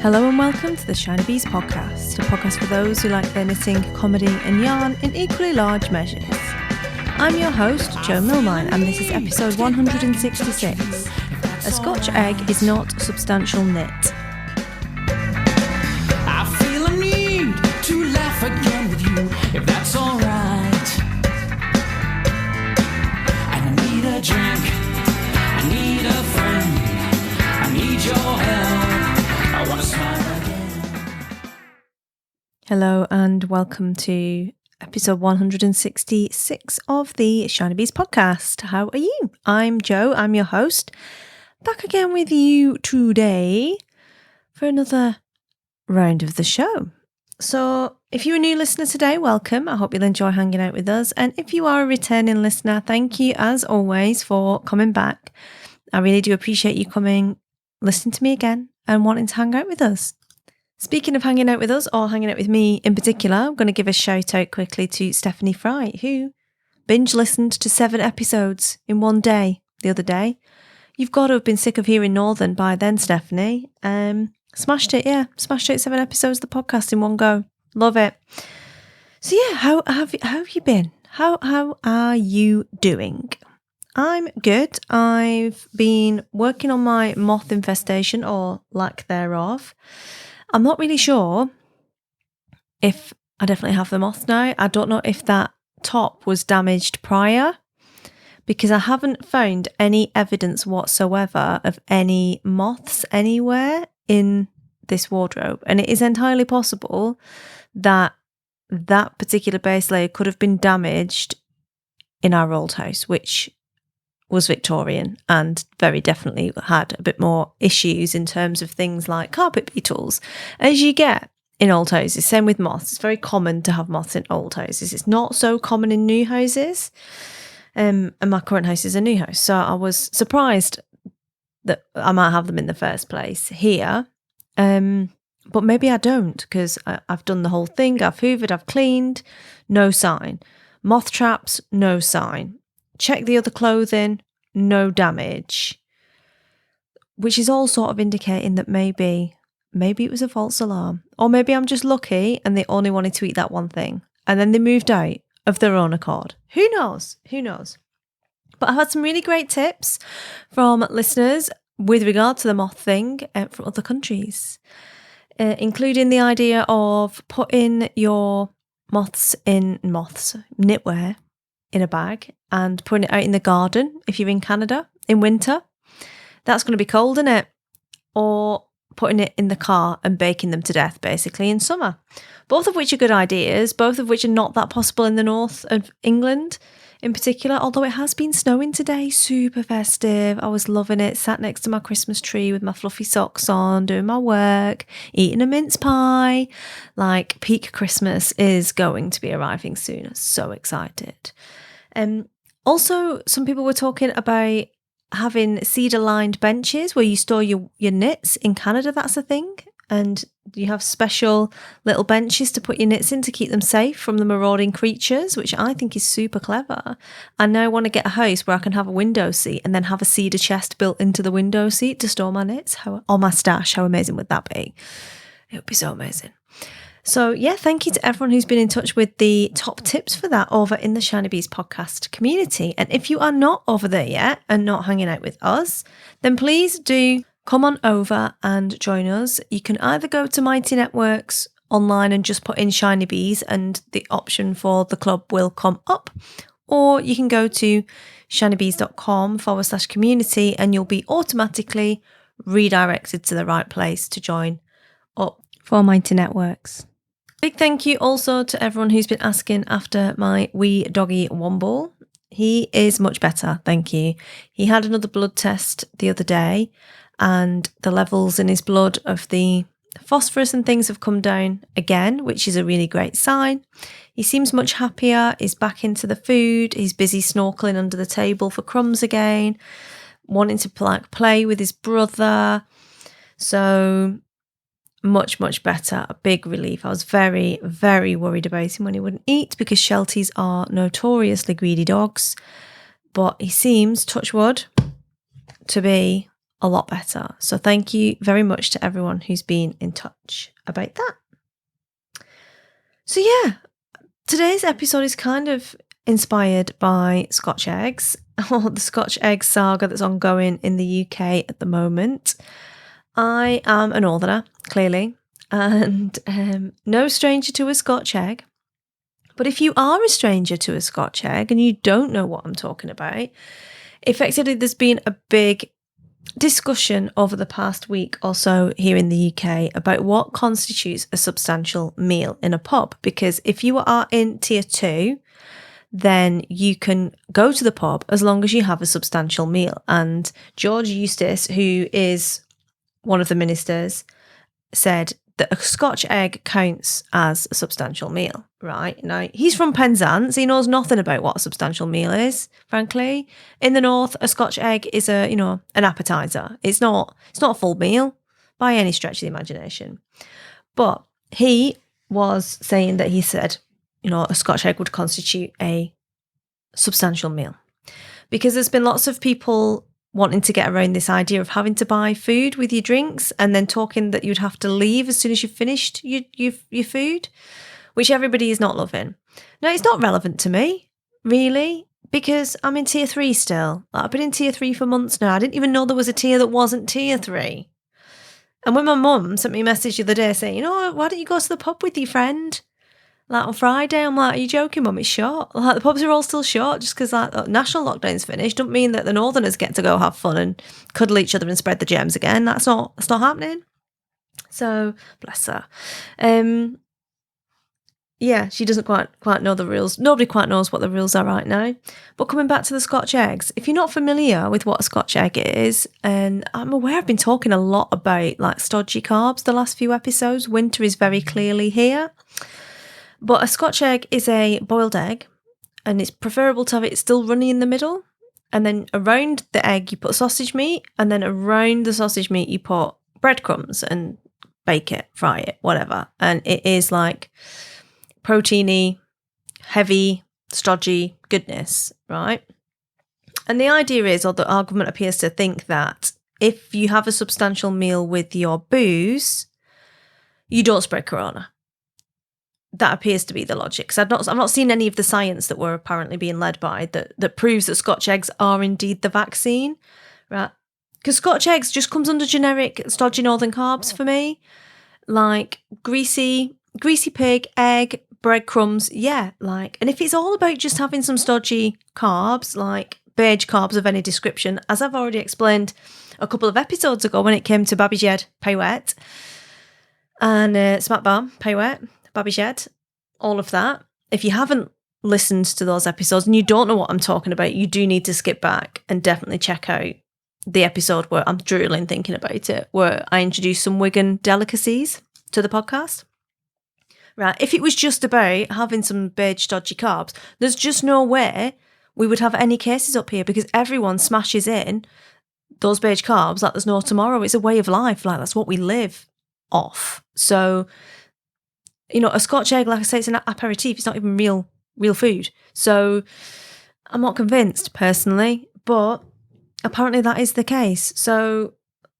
Hello and welcome to the Shiny Bees podcast, a podcast for those who like their knitting, comedy and yarn in equally large measures. I'm your host, Jo Millmine, and this is episode 166. A Scotch egg is not substantial knit. I feel a need to laugh again with you, if that's alright. I need a drink, I need a friend, I need your help. I want to smile again. Hello and welcome to episode 166 of the Shiny Bees podcast. How are you? I'm Jo, I'm your host. Back again with you today for another round of the show. So if you're a new listener today, welcome. I hope you'll enjoy hanging out with us. And if you are a returning listener, thank you as always for coming back. I really do appreciate you coming, listening to me again and wanting to hang out with us. Speaking of hanging out with us, or hanging out with me in particular, I'm going to give a shout out quickly to Stephanie Fry, who binge listened to 7 episodes in one day the other day. You've got to have been sick of hearing Northern by then, Stephanie. Smashed it 7 episodes of the podcast in one go. Love it. So yeah, how have you been? How are you doing? I'm good. I've been working on my moth infestation, or lack thereof. I'm not really sure if I definitely have the moth now. I don't know if that top was damaged prior, because I haven't found any evidence whatsoever of any moths anywhere in this wardrobe. And it is entirely possible that that particular base layer could have been damaged in our old house, which was Victorian and very definitely had a bit more issues in terms of things like carpet beetles, as you get in old houses. Same with moths. It's very common to have moths in old houses. It's not so common in new houses. And my current house is a new house. So I was surprised that I might have them in the first place here. But maybe I don't, because I've done the whole thing. I've hoovered, I've cleaned, no sign. Moth traps, no sign. Check the other clothing, no damage. Which is all sort of indicating that maybe it was a false alarm. Or maybe I'm just lucky and they only wanted to eat that one thing. And then they moved out of their own accord. Who knows? But I've had some really great tips from listeners with regard to the moth thing from other countries, including the idea of putting your knitwear in a bag and putting it out in the garden if you're in Canada in winter. That's going to be cold, isn't it? Or putting it in the car and baking them to death basically in summer. Both of which are good ideas, both of which are not that possible in the north of England in particular, although it has been snowing today, super festive. I was loving it, sat next to my Christmas tree with my fluffy socks on, doing my work, eating a mince pie. Like, peak Christmas is going to be arriving soon. So excited. Also, some people were talking about having cedar-lined benches where you store your knits. In Canada, that's a thing. And you have special little benches to put your knits in to keep them safe from the marauding creatures, which I think is super clever. I now want to get a house where I can have a window seat and then have a cedar chest built into the window seat to store my knits. Or my stash. How amazing would that be? It would be so amazing. So yeah, thank you to everyone who's been in touch with the top tips for that over in the Shiny Bees podcast community. And if you are not over there yet and not hanging out with us, then please do come on over and join us. You can either go to Mighty Networks online and just put in Shiny Bees and the option for the club will come up, or you can go to shinybees.com/community and you'll be automatically redirected to the right place to join up for Mighty Networks. Big thank you also to everyone who's been asking after my wee doggy Womble. He is much better, thank you. He had another blood test the other day and the levels in his blood of the phosphorus and things have come down again, which is a really great sign. He seems much happier, he's back into the food, he's busy snorkeling under the table for crumbs again, wanting to play with his brother. So much better, a big relief. I was very, very worried about him when he wouldn't eat, because Shelties are notoriously greedy dogs, but he seems, touch wood, to be a lot better. So thank you very much to everyone who's been in touch about that. So yeah, today's episode is kind of inspired by Scotch Eggs, or the Scotch Egg saga that's ongoing in the UK at the moment. I am a northerner, clearly, and no stranger to a Scotch egg. But if you are a stranger to a Scotch egg and you don't know what I'm talking about, effectively there's been a big discussion over the past week or so here in the UK about what constitutes a substantial meal in a pub. Because if you are in tier 2, then you can go to the pub as long as you have a substantial meal. And George Eustace, who is one of the ministers, said that a Scotch egg counts as a substantial meal, right? Now, he's from Penzance. He knows nothing about what a substantial meal is, frankly. In the north, a Scotch egg is an appetizer. It's not a full meal by any stretch of the imagination. But he was saying that he said, a Scotch egg would constitute a substantial meal. Because there's been lots of people wanting to get around this idea of having to buy food with your drinks and then talking that you'd have to leave as soon as you've finished your food, which everybody is not loving. Now, it's not relevant to me, really, because I'm in tier 3 still. I've been in tier 3 for months now. I didn't even know there was a tier that wasn't tier 3. And when my mum sent me a message the other day saying, why don't you go to the pub with your friend? Like on Friday, I'm like, are you joking, Mum? It's short. Like the pubs are all still short just because national lockdown's finished. Don't mean that the northerners get to go have fun and cuddle each other and spread the germs again. That's not happening. So bless her. Yeah, she doesn't quite know the rules. Nobody quite knows what the rules are right now. But coming back to the Scotch eggs, if you're not familiar with what a Scotch egg is, and I'm aware I've been talking a lot about like stodgy carbs the last few episodes. Winter is very clearly here. But a Scotch egg is a boiled egg, and it's preferable to have it still runny in the middle. And then around the egg, you put sausage meat, and then around the sausage meat, you put breadcrumbs and bake it, fry it, whatever. And it is like proteiny, heavy, stodgy goodness, right? And the idea is, or the argument appears to think that if you have a substantial meal with your booze, you don't spread corona. That appears to be the logic. Because I've not seen any of the science that we're apparently being led by that proves that Scotch eggs are indeed the vaccine, right? Because Scotch eggs just comes under generic stodgy northern carbs for me, like greasy pig, egg, breadcrumbs, yeah. And if it's all about just having some stodgy carbs, like beige carbs of any description, as I've already explained a couple of episodes ago when it came to Babijed Payet and Smackbar Payet. Babijed, all of that. If you haven't listened to those episodes and you don't know what I'm talking about, you do need to skip back and definitely check out the episode where I'm drooling thinking about it, where I introduced some Wigan delicacies to the podcast. Right, if it was just about having some beige stodgy carbs, there's just no way we would have any cases up here because everyone smashes in those beige carbs like there's no tomorrow. It's a way of life, like that's what we live off. So a Scotch egg, like I say, it's an aperitif. It's not even real food. So I'm not convinced personally, but apparently that is the case. So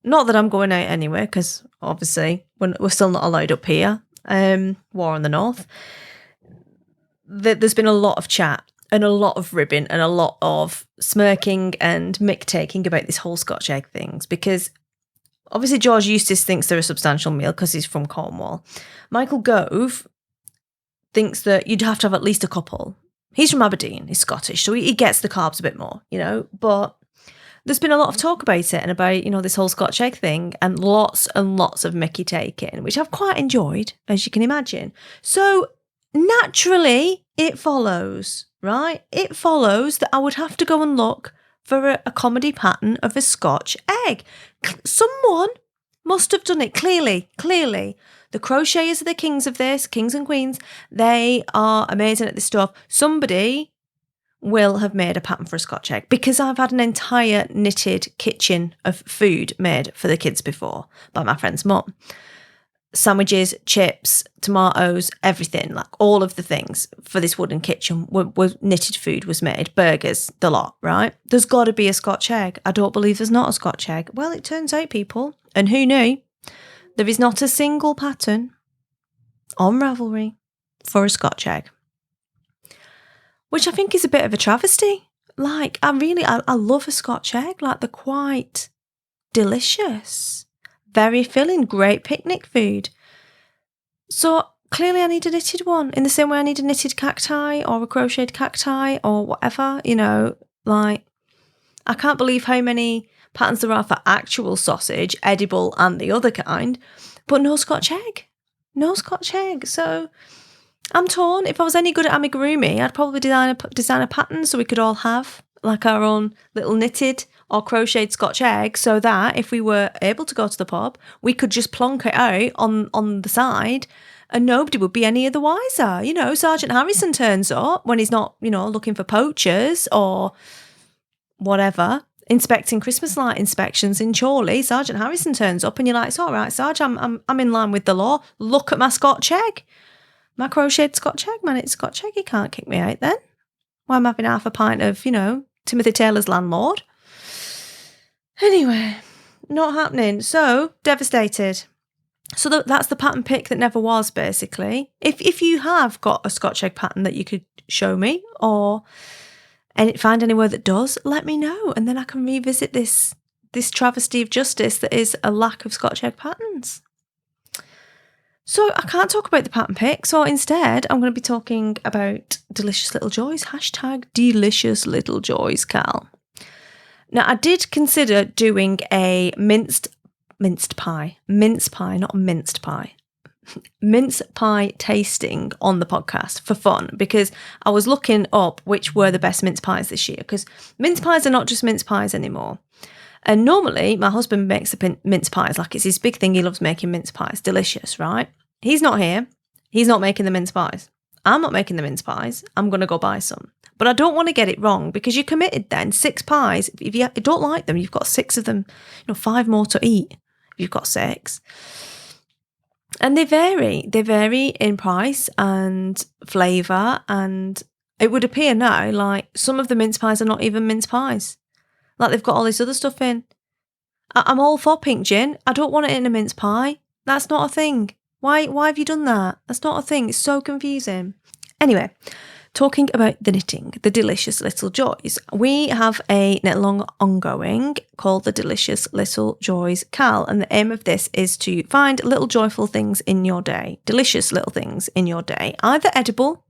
not that I'm going out anywhere, because obviously we're still not allowed up here. War on the north. There's been a lot of chat and a lot of ribbing and a lot of smirking and mick taking about this whole Scotch egg things, because obviously George Eustace thinks they're a substantial meal because he's from Cornwall. Michael Gove thinks that you'd have to have at least a couple. He's from Aberdeen, he's Scottish, so he gets the carbs a bit more, But there's been a lot of talk about it and about, this whole Scotch egg thing, and lots of Mickey taking, which I've quite enjoyed, as you can imagine. So naturally, it follows, right? It follows that I would have to go and look for a comedy pattern of a Scotch egg. Someone must have done it, clearly. The crocheters are the kings of this, kings and queens. They are amazing at this stuff. Somebody will have made a pattern for a Scotch egg, because I've had an entire knitted kitchen of food made for the kids before by my friend's mum. sandwiches, chips, tomatoes, everything, like all of the things for this wooden kitchen were knitted food was made, burgers, the lot, right? There's got to be a Scotch egg. I don't believe there's not a Scotch egg. Well, it turns out, people, and who knew, there is not a single pattern on Ravelry for a Scotch egg, which I think is a bit of a travesty. Like, I love a Scotch egg. Like, they're quite delicious. Very filling, great picnic food. So clearly I need a knitted one, in the same way I need a knitted cacti or a crocheted cacti or whatever, like, I can't believe how many patterns there are for actual sausage, edible and the other kind, but no Scotch egg. No Scotch egg. So I'm torn. If I was any good at amigurumi, I'd probably design a pattern so we could all have like our own little knitted or crocheted Scotch egg, so that if we were able to go to the pub, we could just plonk it out on the side and nobody would be any the wiser. Sergeant Harrison turns up when he's not, looking for poachers or whatever, inspecting Christmas light inspections in Chorley. Sergeant Harrison turns up and you're like, it's all right, Sarge, I'm in line with the law. Look at my Scotch egg. My crocheted Scotch egg, man, it's Scotch egg. You can't kick me out then. Why am I having half a pint of, Timothy Taylor's Landlord? Anyway, not happening. So, devastated. So that's the pattern pick that never was, basically. If you have got a Scotch egg pattern that you could show me or find anywhere that does, let me know. And then I can revisit this travesty of justice that is a lack of Scotch egg patterns. So I can't talk about the pattern pick. So instead, I'm going to be talking about delicious little joys. #delicious little joys, Cal. Now, I did consider doing a mince pie, not a minced pie, mince pie tasting on the podcast for fun, because I was looking up which were the best mince pies this year, because mince pies are not just mince pies anymore. And normally my husband makes the mince pies, like it's his big thing. He loves making mince pies. Delicious, right? He's not here. He's not making the mince pies. I'm not making the mince pies. I'm going to go buy some. But I don't want to get it wrong, because you're committed then. 6 pies. If you don't like them, you've got 6 of them, 5 more to eat if you've got 6. And they vary. They vary in price and flavour. And it would appear now like some of the mince pies are not even mince pies. Like they've got all this other stuff in. I'm all for pink gin. I don't want it in a mince pie. That's not a thing. Why have you done that? That's not a thing. It's so confusing. Anyway, talking about the knitting, the delicious little joys. We have a knit along ongoing called the Delicious Little Joys Cal, and the aim of this is to find little joyful things in your day, delicious little things in your day, either edible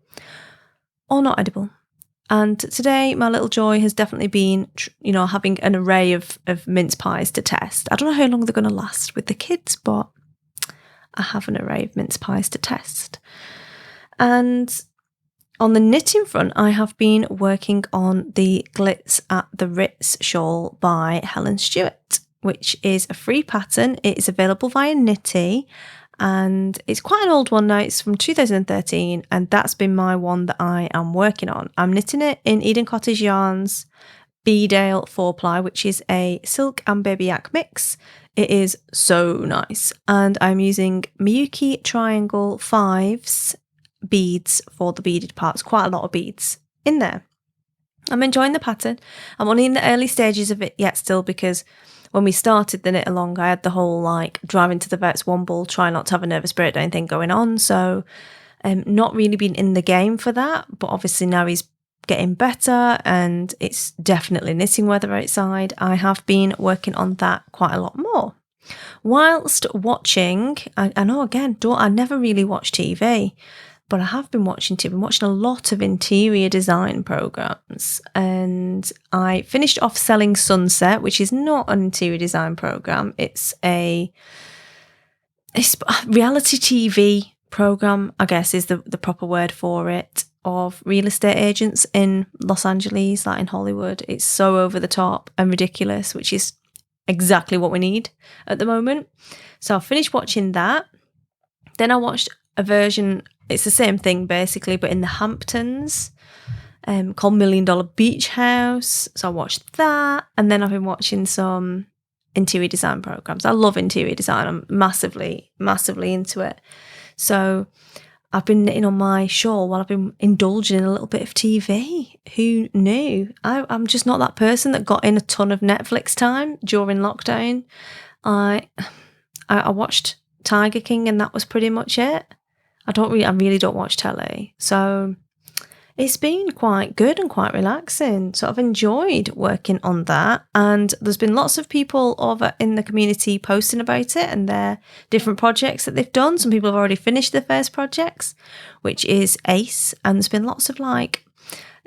or not edible. And today, my little joy has definitely been, having an array of mince pies to test. I don't know how long they're going to last with the kids, but I have an array of mince pies to test. And on the knitting front, I have been working on the Glitz at the Ritz shawl by Helen Stewart, which is a free pattern. It is available via Knitty, and it's quite an old one now. It's from 2013, and that's been my one that I am working on. I'm knitting it in Eden Cottage Yarns Beedale 4-ply, which is a silk and baby yak mix. It is so nice, and I'm using Miyuki Triangle 5's beads for the beaded parts. Quite a lot of beads in there. I'm enjoying the pattern. I'm only in the early stages of it yet still, because when we started the knit along, I had the whole driving to the vet's womble, try not to have a nervous breakdown thing going on. So not really been in the game for that, but obviously now he's getting better and it's definitely knitting weather outside. I have been working on that quite a lot more. Whilst watching, I know again, I never really watch TV, but I have been watching TV. I've been watching a lot of interior design programs, and I finished off Selling Sunset, which is not an interior design program. It's a reality TV program, I guess is the proper word for it, of real estate agents in Los Angeles, like in Hollywood. It's so over the top and ridiculous, which is exactly what we need at the moment. So I finished watching that. Then I watched a version, it's the same thing basically, but in the Hamptons, called $1 Million Beach House. So I watched that, and then I've been watching some interior design programs. I love interior design. I'm massively into it. So I've been knitting on my shawl while I've been indulging in a little bit of TV. Who knew? I'm just not that person that got in a ton of Netflix time during lockdown. I watched Tiger King and that was pretty much it. I really don't watch telly. So it's been quite good and quite relaxing. So I've enjoyed working on that. And there's been lots of people over in the community posting about it and their different projects that they've done. Some people have already finished their first projects, which is ace. And there's been lots of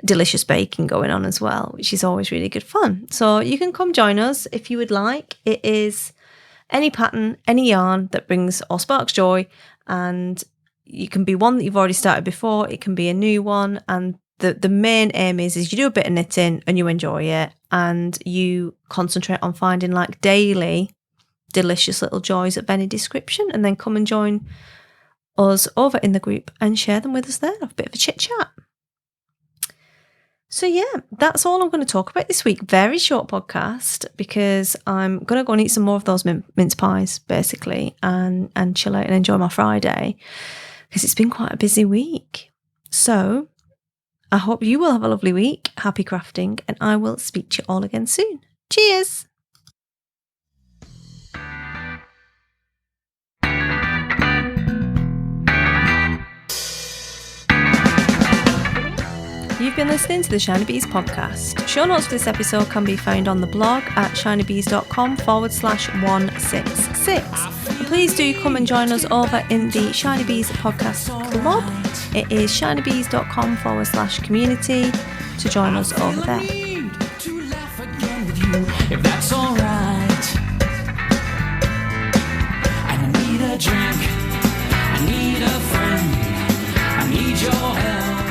delicious baking going on as well, which is always really good fun. So you can come join us if you would like. It is any pattern, any yarn that brings or sparks joy, and you can be one that you've already started before, it can be a new one, and the main aim is you do a bit of knitting and you enjoy it, and you concentrate on finding daily delicious little joys of any description, and then come and join us over in the group and share them with us there. Have a bit of a chit chat. So yeah, that's all I'm going to talk about this week. Very short podcast because I'm going to go and eat some more of those mince pies basically, and chill out and enjoy my Friday, because it's been quite a busy week. So I hope you will have a lovely week. Happy crafting, and I will speak to you all again soon. Cheers! You've been listening to the Shiny Bees podcast. Show notes for this episode can be found on the blog at shinybees.com/166. And please do come and join us over in the Shiny Bees podcast club. It is shinybees.com/community to join us over there. If that's alright, I need a drink, I need a friend, I need your help.